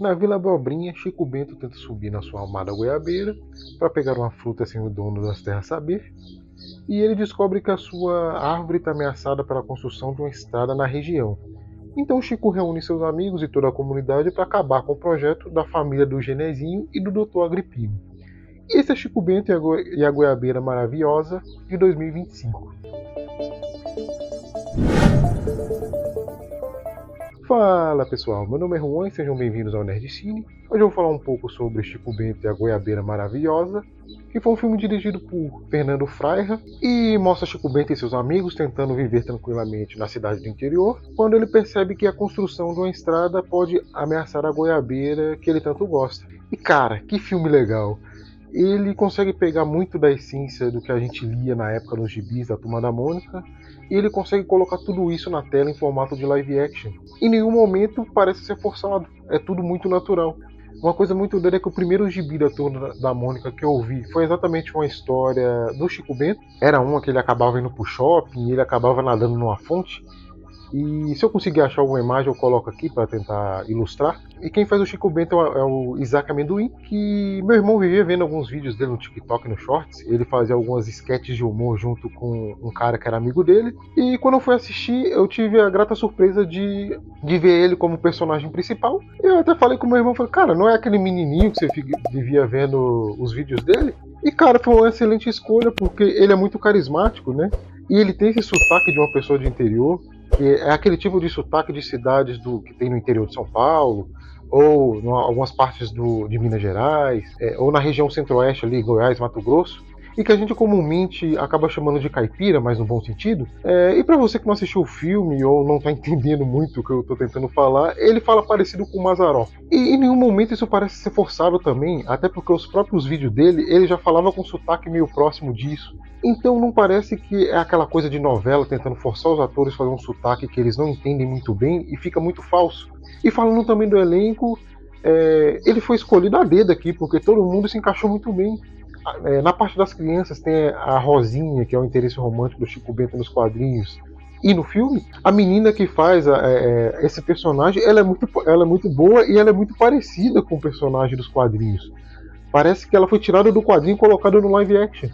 Na Vila Abobrinha, Chico Bento tenta subir na sua amada goiabeira para pegar uma fruta sem o dono das terras saber, e ele descobre que a sua árvore está ameaçada pela construção de uma estrada na região. Então Chico reúne seus amigos e toda a comunidade para acabar com o projeto da família do Genezinho e do Dr. Agripino. E esse é Chico Bento e a Goiabeira Maravilhosa de 2025. Fala pessoal, meu nome é Juan e sejam bem-vindos ao Nerdcine. Hoje eu vou falar um pouco sobre Chico Bento e a Goiabeira Maravilhosa, que foi um filme dirigido por Fernando Fraira e mostra Chico Bento e seus amigos tentando viver tranquilamente na cidade do interior, quando ele percebe que a construção de uma estrada pode ameaçar a goiabeira que ele tanto gosta. E cara, que filme legal! Ele consegue pegar muito da essência do que a gente lia na época nos gibis da Turma da Mônica, e ele consegue colocar tudo isso na tela em formato de live action. Em nenhum momento parece ser forçado, é tudo muito natural. Uma coisa muito doida é que o primeiro gibi da Turma da Mônica que eu vi foi exatamente uma história do Chico Bento. Era uma que ele acabava indo pro shopping e ele acabava nadando numa fonte. E se eu conseguir achar alguma imagem, eu coloco aqui para tentar ilustrar. E quem faz o Chico Bento é o Isaac Amendoim, que meu irmão vivia vendo alguns vídeos dele no TikTok, no Shorts. Ele fazia algumas sketches de humor junto com um cara que era amigo dele. E quando eu fui assistir, eu tive a grata surpresa de ver ele como personagem principal. Eu até falei com meu irmão, falei, cara, não é aquele menininho que você vivia vendo os vídeos dele? E cara, foi uma excelente escolha, porque ele é muito carismático, né? E ele tem esse sotaque de uma pessoa de interior, que é aquele tipo de sotaque de cidades que tem no interior de São Paulo, ou em algumas partes de Minas Gerais, ou na região centro-oeste ali, Goiás, Mato Grosso, e que a gente comumente acaba chamando de caipira, mas no bom sentido. E para você que não assistiu o filme ou não está entendendo muito o que eu estou tentando falar, ele fala parecido com o Mazarop. E em nenhum momento isso parece ser forçado também, até porque os próprios vídeos dele, ele já falava com sotaque meio próximo disso. Então não parece que é aquela coisa de novela tentando forçar os atores a fazer um sotaque que eles não entendem muito bem e fica muito falso. E falando também do elenco, ele foi escolhido a dedo aqui, porque todo mundo se encaixou muito bem. Na parte das crianças tem a Rosinha, que é o interesse romântico do Chico Bento nos quadrinhos. E no filme, a menina que faz esse personagem, ela é muito boa e ela é muito parecida com o personagem dos quadrinhos. Parece que ela foi tirada do quadrinho e colocada no live action.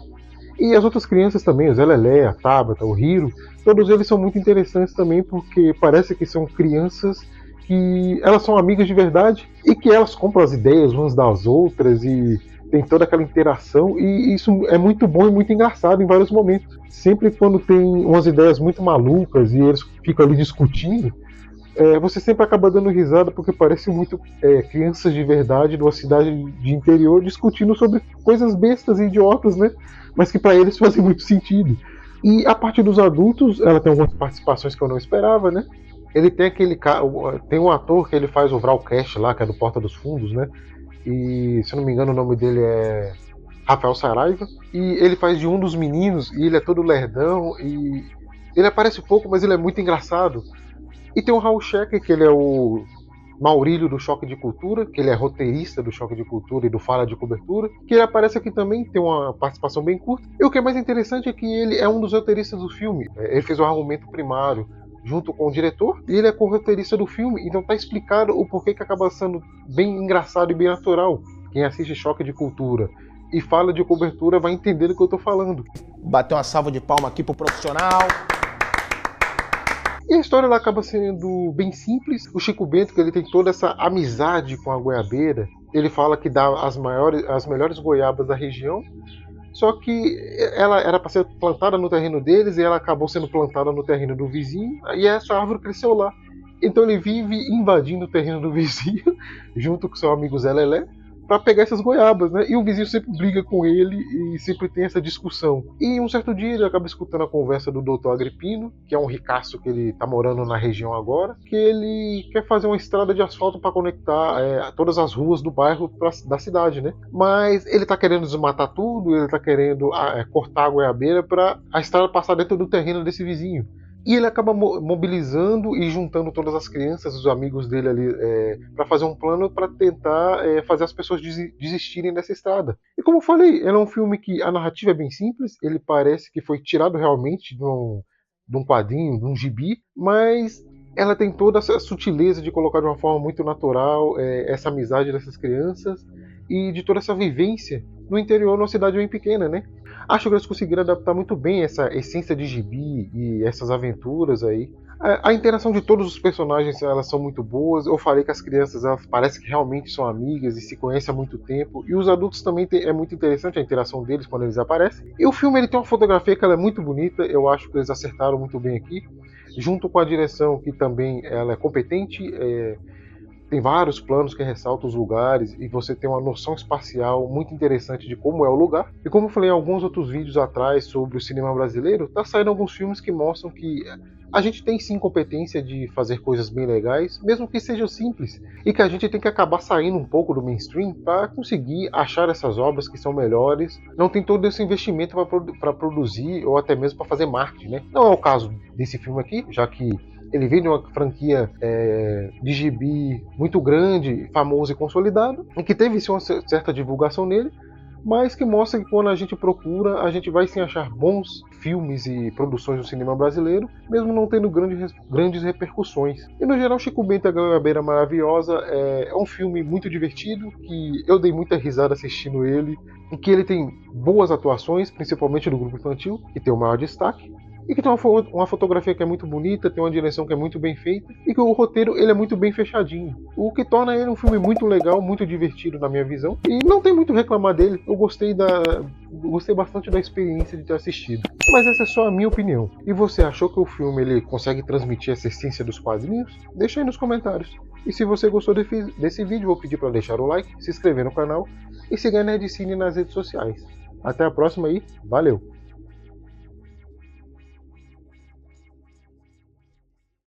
E as outras crianças também, o Zé Lelé, a Tabata, o Hiro, todos eles são muito interessantes também porque parece que são crianças que elas são amigas de verdade e que elas compram as ideias umas das outras e tem toda aquela interação, e isso é muito bom e muito engraçado em vários momentos. Sempre quando tem umas ideias muito malucas e eles ficam ali discutindo, você sempre acaba dando risada porque parece muito crianças de verdade de uma cidade de interior discutindo sobre coisas bestas e idiotas, né? Mas que para eles fazem muito sentido. E a parte dos adultos, ela tem algumas participações que eu não esperava, né? Ele tem tem um ator que ele faz o Vralcast lá, que é do Porta dos Fundos, né? E se eu não me engano o nome dele é Rafael Saraiva, e ele faz de um dos meninos, e ele é todo lerdão, e ele aparece pouco, mas ele é muito engraçado. E tem o Raul Schecker, que ele é o Maurílio do Choque de Cultura, que ele é roteirista do Choque de Cultura e do Fala de Cobertura, que ele aparece aqui também, tem uma participação bem curta. E o que é mais interessante é que ele é um dos roteiristas do filme. Ele fez o argumento primário junto com o diretor, e ele é co-roteirista do filme, então tá explicado o porquê que acaba sendo bem engraçado e bem natural. Quem assiste Choque de Cultura e Fala de Cobertura vai entender do que eu tô falando. Bater uma salva de palma aqui pro profissional. E a história ela acaba sendo bem simples. O Chico Bento, que ele tem toda essa amizade com a goiabeira, ele fala que dá as melhores goiabas da região, só que ela era para ser plantada no terreno deles e ela acabou sendo plantada no terreno do vizinho, e essa árvore cresceu lá. Então ele vive invadindo o terreno do vizinho, junto com seu amigo Zé Lelé, para pegar essas goiabas, né? E o vizinho sempre briga com ele e sempre tem essa discussão. E um certo dia ele acaba escutando a conversa do Dr. Agripino, que é um ricaço que ele tá morando na região agora, que ele quer fazer uma estrada de asfalto para conectar todas as ruas do bairro da cidade, né? Mas ele tá querendo desmatar tudo, ele tá querendo cortar a goiabeira para a estrada passar dentro do terreno desse vizinho. E ele acaba mobilizando e juntando todas as crianças, os amigos dele ali, para fazer um plano para tentar fazer as pessoas desistirem dessa estrada. E como eu falei, ele é um filme que a narrativa é bem simples, ele parece que foi tirado realmente de um quadrinho, de um gibi, mas ela tem toda essa sutileza de colocar de uma forma muito natural essa amizade dessas crianças e de toda essa vivência no interior, numa cidade bem pequena, né? Acho que eles conseguiram adaptar muito bem essa essência de gibi e essas aventuras aí. A interação de todos os personagens, elas são muito boas. Eu falei que as crianças, elas parecem que realmente são amigas e se conhecem há muito tempo. E os adultos também é muito interessante a interação deles quando eles aparecem. E o filme ele tem uma fotografia que ela é muito bonita. Eu acho que eles acertaram muito bem aqui. Junto com a direção, que também ela é competente. Tem vários planos que ressaltam os lugares e você tem uma noção espacial muito interessante de como é o lugar. E como eu falei em alguns outros vídeos atrás sobre o cinema brasileiro, tá saindo alguns filmes que mostram que a gente tem sim competência de fazer coisas bem legais, mesmo que sejam simples, e que a gente tem que acabar saindo um pouco do mainstream para conseguir achar essas obras que são melhores. Não tem todo esse investimento para produzir ou até mesmo para fazer marketing, né? Não é o caso desse filme aqui, já que ele vem de uma franquia de gibi muito grande, famoso e consolidado, e que teve sim uma certa divulgação nele, mas que mostra que quando a gente procura, a gente vai sim achar bons filmes e produções do cinema brasileiro, mesmo não tendo grandes repercussões. E no geral, Chico Bento e a Goiabeira Maravilhosa é um filme muito divertido, que eu dei muita risada assistindo ele, e que ele tem boas atuações, principalmente do grupo infantil, que tem o maior destaque, e que tem uma fotografia que é muito bonita, tem uma direção que é muito bem feita, e que o roteiro ele é muito bem fechadinho, o que torna ele um filme muito legal, muito divertido na minha visão, e não tem muito a reclamar dele. Eu gostei bastante da experiência de ter assistido. Mas essa é só a minha opinião. E você achou que o filme ele consegue transmitir essa essência dos quadrinhos? Deixa aí nos comentários. E se você gostou desse vídeo, vou pedir para deixar o like, se inscrever no canal e seguir a Nerdcine nas redes sociais. Até a próxima e valeu!